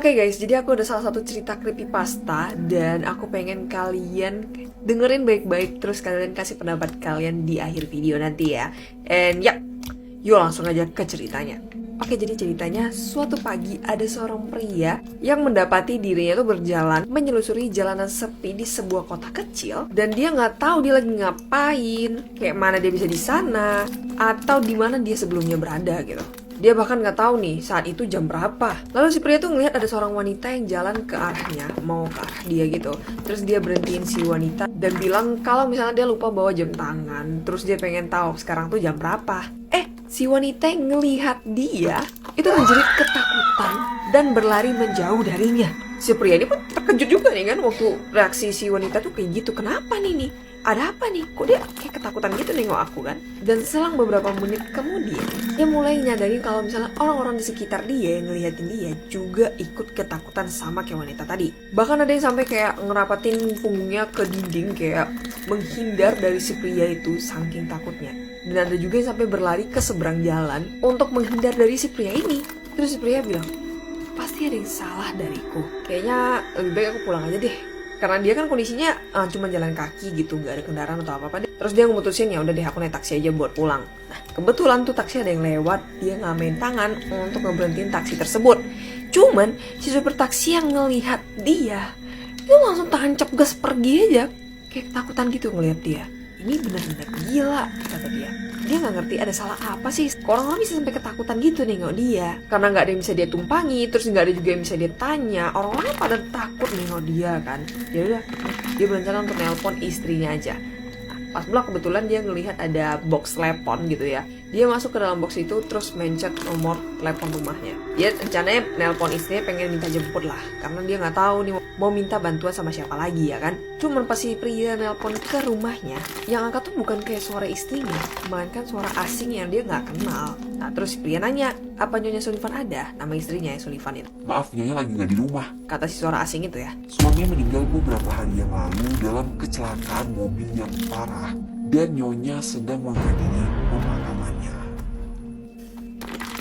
Oke guys, jadi aku ada salah satu cerita creepypasta dan aku pengen kalian dengerin baik-baik, terus kalian kasih pendapat kalian di akhir video nanti ya. And ya, yuk langsung aja ke ceritanya. Oke, jadi ceritanya suatu pagi ada seorang pria yang mendapati dirinya tuh berjalan menyelusuri jalanan sepi di sebuah kota kecil dan dia nggak tahu dia lagi ngapain, kayak mana dia bisa di sana atau di mana dia sebelumnya berada gitu. Dia bahkan nggak tahu nih saat itu jam berapa. Lalu si pria tuh ngelihat ada seorang wanita yang jalan ke arahnya, mau ke arah dia gitu. Terus dia berhentiin si wanita dan bilang kalau misalnya dia lupa bawa jam tangan. Terus dia pengen tahu sekarang tuh jam berapa. Si wanita yang ngelihat dia itu menjerit ketakutan dan berlari menjauh darinya. Si pria ini pun terkejut juga nih kan waktu reaksi si wanita tuh kayak gitu. Kenapa nih? Ada apa nih? Kok dia kayak ketakutan gitu nengok aku kan? Dan selang beberapa menit kemudian, dia mulai nyadarin kalau misalnya orang-orang di sekitar dia yang ngeliatin dia juga ikut ketakutan sama kayak wanita tadi. Bahkan ada yang sampai kayak ngerapatin punggungnya ke dinding kayak menghindar dari si pria itu saking takutnya. Dan ada juga yang sampai berlari ke seberang jalan untuk menghindar dari si pria ini. Terus si pria bilang, pasti ada yang salah dariku. Kayaknya lebih baik aku pulang aja deh. Karena dia kan kondisinya cuma jalan kaki gitu, nggak ada kendaraan atau apa-apa. Terus dia memutusin ya udah deh aku naik taksi aja buat pulang. Nah kebetulan tuh taksi ada yang lewat, dia ngamain tangan untuk ngeberhentiin taksi tersebut. Cuman si supir taksi yang ngelihat dia, itu langsung tancap gas pergi aja. Kayak ketakutan gitu ngelihat dia. Ini bener-bener gila, kata dia. Dia gak ngerti ada salah apa sih. Orang-orang bisa sampai ketakutan gitu nengok dia. Karena gak ada yang bisa dia tumpangi, terus gak ada juga yang bisa dia tanya. Orang-orang pada takut nengok dia kan. Ya udah, dia berencana untuk nelpon istrinya aja. Pas pula kebetulan dia ngelihat ada box telepon gitu ya. Dia masuk ke dalam box itu terus mencet nomor telepon rumahnya. Dia rencananya nelpon istrinya pengen minta jemput lah. Karena dia gak tahu nih mau minta bantuan sama siapa lagi ya kan. Cuman pas si pria nelpon ke rumahnya, yang angkat tuh bukan kayak suara istrinya, melainkan suara asing yang dia gak kenal. Nah terus si pria nanya, apa Nyonya Sullivan ada? Nama istrinya ya Sullivan itu. Maaf, Nyonya lagi gak di rumah. Kata si suara asing itu ya. Suaminya meninggal beberapa hari yang lalu dalam kecelakaan mobil yang parah. Dan Nyonya sedang menghadiri pemakamannya.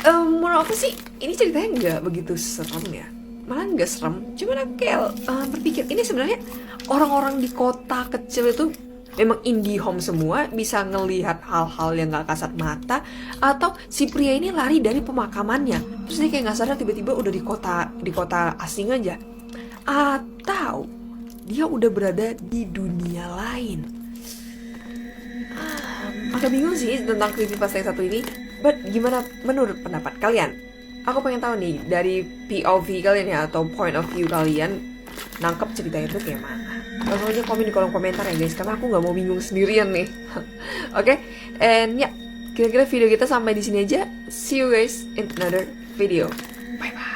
Menurut aku sih, ini ceritanya nggak begitu serem ya. Malah nggak serem. Cuman aku kayak berpikir, ini sebenarnya orang-orang di kota kecil itu memang indie home semua, bisa ngelihat hal-hal yang nggak kasat mata, atau si pria ini lari dari pemakamannya. Terus dia kayak nggak sadar tiba-tiba udah di kota asing aja. Atau dia udah berada di dunia lain. Agak bingung sih tentang creepypasta yang satu ini. But gimana menurut pendapat kalian? Aku pengen tahu nih dari POV kalian ya, atau point of view kalian nangkep ceritanya itu kayak mana. Langsung aja komen di kolom komentar ya guys, karena aku nggak mau bingung sendirian nih. Oke, and ya, kira-kira video kita sampai di sini aja. See you guys in another video. Bye bye.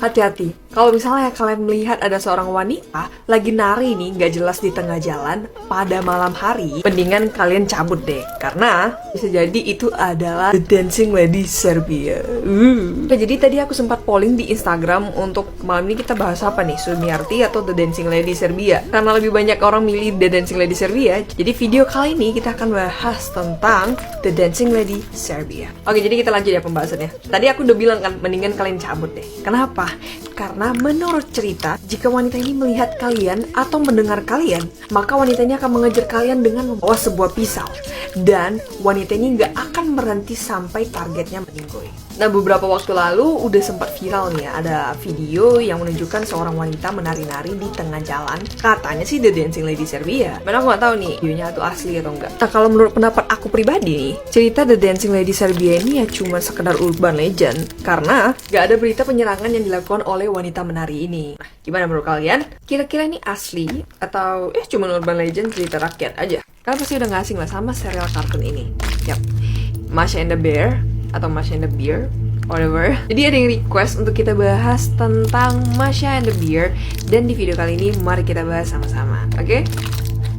Hati-hati, kalau misalnya kalian melihat ada seorang wanita lagi nari nih gak jelas di tengah jalan pada malam hari, mendingan kalian cabut deh, karena bisa jadi itu adalah The Dancing Lady Serbia. Nah, jadi tadi aku sempat polling di Instagram untuk malam ini kita bahas apa nih, Sumiarti atau The Dancing Lady Serbia. Karena lebih banyak orang milih The Dancing Lady Serbia, jadi video kali ini kita akan bahas tentang The Dancing Lady Serbia. Oke, jadi kita lanjut ya pembahasannya. Tadi aku udah bilang kan, mendingan kalian cabut deh. Kenapa? Karena menurut cerita, jika wanita ini melihat kalian atau mendengar kalian, maka wanita ini akan mengejar kalian dengan membawa sebuah pisau. Dan wanita ini nggak akan berhenti sampai targetnya meninggoy. Nah, beberapa waktu lalu udah sempat viral nih ya, ada video yang menunjukkan seorang wanita menari-nari di tengah jalan. Katanya sih The Dancing Lady Serbia. Mana aku nggak tahu nih videonya itu asli atau enggak. Nah, kalau menurut pendapat aku pribadi nih, cerita The Dancing Lady Serbia ini ya cuma sekedar urban legend. Karena nggak ada berita penyerangan yang dilakukan oleh wanita menari ini. Nah, gimana menurut kalian? Kira-kira ini asli atau cuma urban legend cerita rakyat aja? Kalian pasti udah nggak asing lah sama serial kartun ini. Yap, Masha and the Bear atau Masha and the Bear, whatever. Jadi ada yang request untuk kita bahas tentang Masha and the Bear, dan di video kali ini mari kita bahas sama-sama, oke?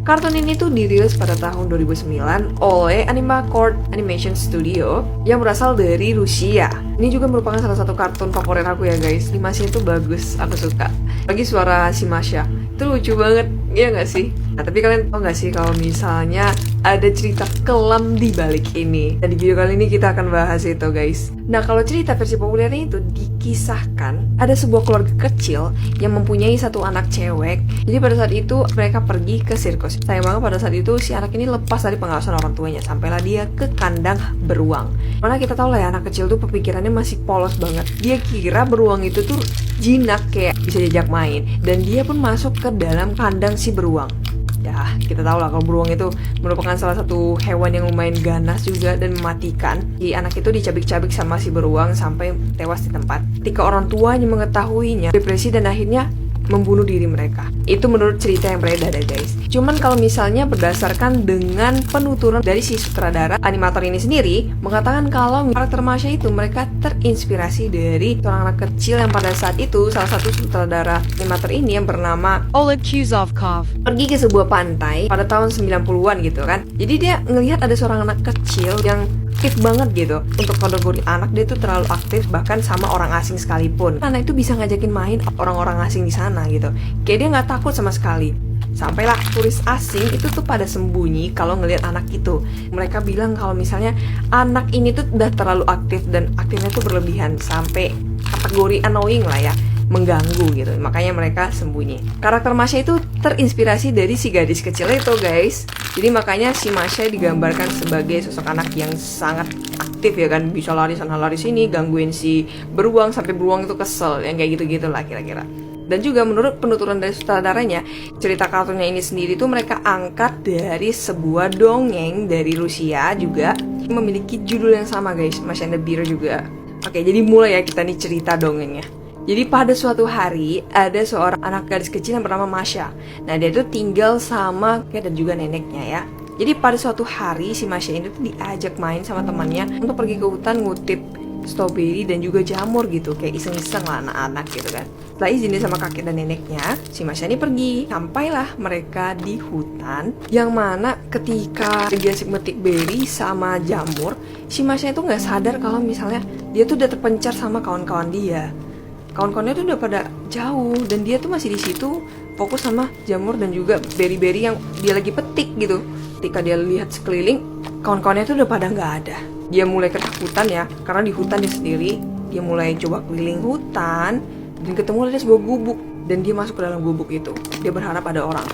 Kartun ini tuh dirilis pada tahun 2009 oleh Animacord Animation Studio yang berasal dari Rusia. Ini juga merupakan salah satu kartun favorit aku ya guys. Animasinya tuh bagus, aku suka. Lagi suara si Masha Itu lucu banget, iya nggak sih? Nah, tapi kalian tau nggak sih kalau misalnya ada cerita kelam di balik ini? Dan di video kali ini kita akan bahas itu, guys. Nah, kalau cerita versi populernya itu dikisahkan ada sebuah keluarga kecil yang mempunyai satu anak cewek. Jadi pada saat itu mereka pergi ke sirkus. Sayang banget pada saat itu si anak ini lepas dari pengawasan orang tuanya, sampailah dia ke kandang beruang. Mana kita tahu lah ya, anak kecil tuh pemikirannya masih polos banget. Dia kira beruang itu tuh jinak, kayak bisa diajak main, dan dia pun masuk ke dalam kandang si beruang. Ya, kita tahu lah kalau beruang itu merupakan salah satu hewan yang lumayan ganas juga dan mematikan. Si anak itu dicabik-cabik sama si beruang sampai tewas di tempat. Ketika orang tuanya mengetahuinya, depresi dan akhirnya membunuh diri mereka. Itu menurut cerita yang beredar ya, guys. Cuman kalau misalnya berdasarkan dengan penuturan dari si sutradara animator ini sendiri, mengatakan kalau karakter Masha itu mereka terinspirasi dari seorang anak kecil yang pada saat itu salah satu sutradara animator ini yang bernama Oleg Kuzovkov pergi ke sebuah pantai pada tahun 90-an gitu kan. Jadi dia ngelihat ada seorang anak kecil yang aktif banget gitu. Untuk kategori anak dia tuh terlalu aktif, bahkan sama orang asing sekalipun. Anak itu bisa ngajakin main orang-orang asing di sana gitu. Kayak dia nggak takut sama sekali. Sampailah turis asing itu tuh pada sembunyi kalau ngelihat anak itu. Mereka bilang kalau misalnya anak ini tuh udah terlalu aktif dan aktifnya tuh berlebihan sampai kategori annoying lah ya, mengganggu gitu. Makanya mereka sembunyi. Karakter Masha itu terinspirasi dari si gadis kecil itu, guys. Jadi makanya si Masha digambarkan sebagai sosok anak yang sangat aktif ya kan, bisa lari sana lari sini, gangguin si beruang sampai beruang itu kesel, yang kayak gitu-gitu lah kira-kira. Dan juga menurut penuturan dari sutradaranya, cerita kartunnya ini sendiri tuh mereka angkat dari sebuah dongeng dari Rusia juga, memiliki judul yang sama, guys, Masha and the Bear juga. Oke, jadi mulai ya kita nih cerita dongengnya. Jadi pada suatu hari ada seorang anak gadis kecil yang bernama Masha. Nah, dia tuh tinggal sama kakek dan juga neneknya ya. Jadi pada suatu hari si Masha ini tuh diajak main sama temannya untuk pergi ke hutan ngutip stroberi dan juga jamur gitu, kayak iseng-iseng lah anak-anak gitu kan. Setelah izin sama kakek dan neneknya, si Masha ini pergi. Sampailah mereka di hutan, yang mana ketika dia asik metik beri sama jamur, si Masha itu nggak sadar kalau misalnya dia tuh udah terpencar sama kawan-kawan dia. Kawan-kawannya tuh udah pada jauh dan dia tuh masih di situ fokus sama jamur dan juga beri-beri yang dia lagi petik gitu. Ketika dia lihat sekeliling, kawan-kawannya tuh udah pada nggak ada. Dia mulai ketakutan ya, karena di hutan dia sendiri. Dia mulai coba keliling hutan dan ketemu ada sebuah gubuk, dan dia masuk ke dalam gubuk itu. Dia berharap ada orang,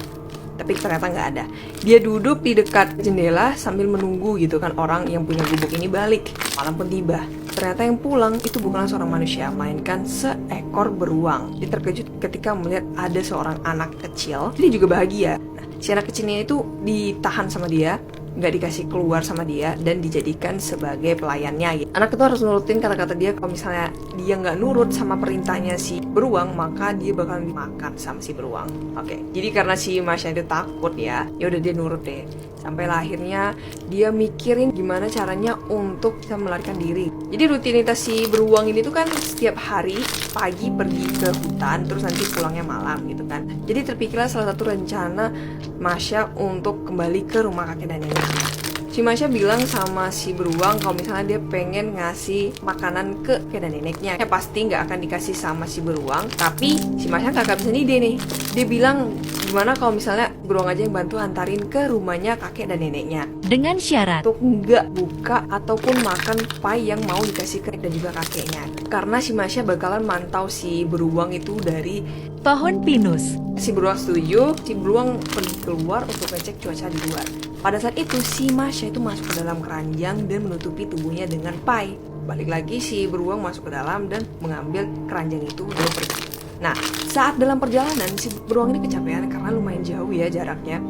tapi ternyata nggak ada. Dia duduk di dekat jendela sambil menunggu gitu kan orang yang punya gubuk ini balik. Malam pun tiba. Ternyata yang pulang itu bukanlah seorang manusia, melainkan seekor beruang. Dia terkejut ketika melihat ada seorang anak kecil. Dia juga bahagia. Nah, si anak kecilnya itu ditahan sama dia, nggak dikasih keluar sama dia, dan dijadikan sebagai pelayannya gitu. Anak itu harus nurutin kata-kata dia. Kalau misalnya dia nggak nurut sama perintahnya si beruang, maka dia bakal dimakan sama si beruang. Oke, jadi karena si Masha itu takut ya udah dia nurut deh. Sampai akhirnya dia mikirin gimana caranya untuk bisa melarikan diri. Jadi rutinitas si beruang ini tuh kan setiap hari pagi pergi ke hutan, terus nanti pulangnya malam gitu kan. Jadi terpikirlah salah satu rencana Masha untuk kembali ke rumah kakek dan neneknya. Si Masha bilang sama si beruang kalau misalnya dia pengen ngasih makanan ke kakek dan neneknya. Ya pasti nggak akan dikasih sama si beruang, tapi si Masha nggak bisa ide nih. Dia bilang gimana kalau misalnya beruang aja yang bantu antarin ke rumahnya kakek dan neneknya, dengan syarat untuk nggak buka ataupun makan pie yang mau dikasih ke dan juga kakeknya. Karena si Masha bakalan mantau si beruang itu dari pohon pinus. Si beruang setuju, si beruang pergi keluar untuk ngecek cuaca di luar. Pada saat itu si Masha itu masuk ke dalam keranjang dan menutupi tubuhnya dengan pie. Balik lagi si beruang masuk ke dalam dan mengambil keranjang itu dan pergi. Nah, saat dalam perjalanan si beruang ini kecapean karena lumayan jauh ya jaraknya.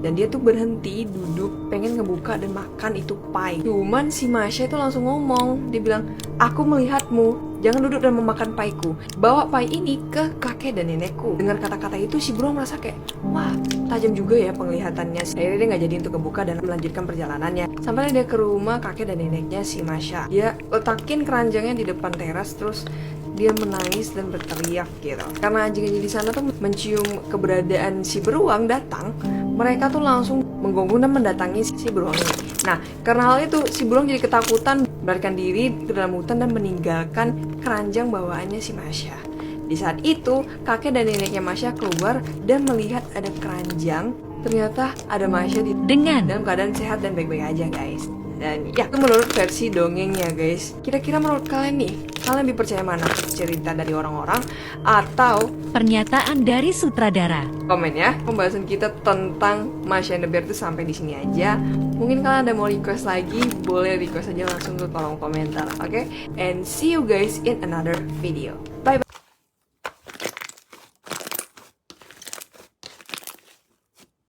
Dan dia tuh berhenti duduk pengen ngebuka dan makan itu pie. Cuman si Masha itu langsung ngomong. Dia bilang, aku melihatmu, jangan duduk dan memakan pie-ku. Bawa pie ini ke kakek dan nenekku. Dengar kata-kata itu si beruang merasa kayak, wah tajam juga ya penglihatannya. Akhirnya dia gak jadi untuk ngebuka dan melanjutkan perjalanannya. Sampai dia ke rumah kakek dan neneknya si Masha. Dia letakin keranjangnya di depan teras, terus dia menangis dan berteriak gitu. Karena anjing-anjing di sana tuh mencium keberadaan si beruang datang, mereka tuh langsung menggonggong dan mendatangi si beruang ini. Nah, karena hal itu si beruang jadi ketakutan, melarikan diri ke dalam hutan dan meninggalkan keranjang bawaannya si Masha. Di saat itu, kakek dan neneknya Masya keluar dan melihat ada keranjang. Ternyata ada Masya Dengan dalam keadaan sehat dan baik-baik aja guys. Dan ya, itu menurut versi dongengnya guys. Kira-kira menurut kalian nih, kalian lebih percaya mana? Cerita dari orang-orang atau pernyataan dari sutradara. komen ya? Pembahasan kita tentang Masya and the Bear itu sampai di sini aja. Mungkin kalian ada mau request lagi, boleh request aja langsung ke kolom komentar, oke? And see you guys in another video. Bye bye.